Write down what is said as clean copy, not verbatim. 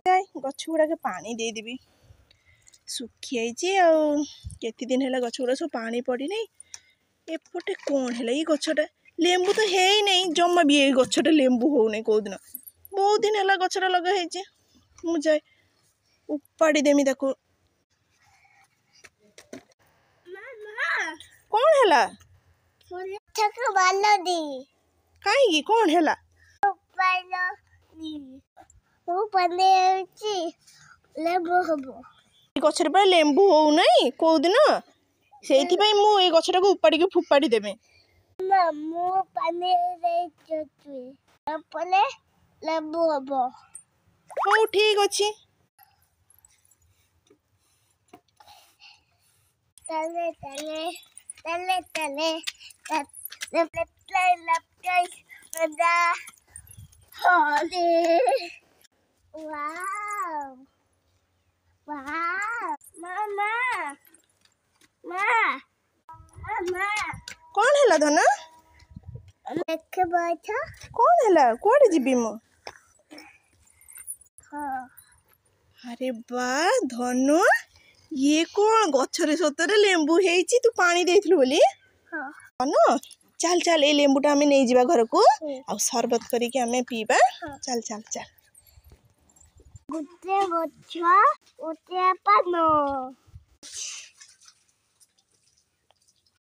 गछ गुड़ाक पानी देदेवी सुखी केते दिन है गछ गुड़ा सब पानी पड़ी नहीं एपटे कौन है ये गछटा लेंबू तो है ही नहीं जमा भी ये गछटा लेंबू हो नहीं कौ दिन बहुत दिन है गछटा लगा है मुझे उपाड़ी देमी ताको कौन है कहीं कौन है गछर पर लेंबू हो नहीं कौ दिन से गछटा को उपाड़ी के फुपाड़ी देवे हूँ ठीक अच्छे तले तले तले तले वाव वाव मामा मामा कौन है धन देख बैठा कौन है कोड़े जीवी मु हाँ अरे वाह धनु ये कौन गछरे सतरे लेंबू है तू पानी देथिलु बोली हाँ धनु चल चल ए लेंबूटा आमे नहीं जीवा घर को आ शरबत करिके आमे पीबा चल चल चल गुटे बच्चा उते पानो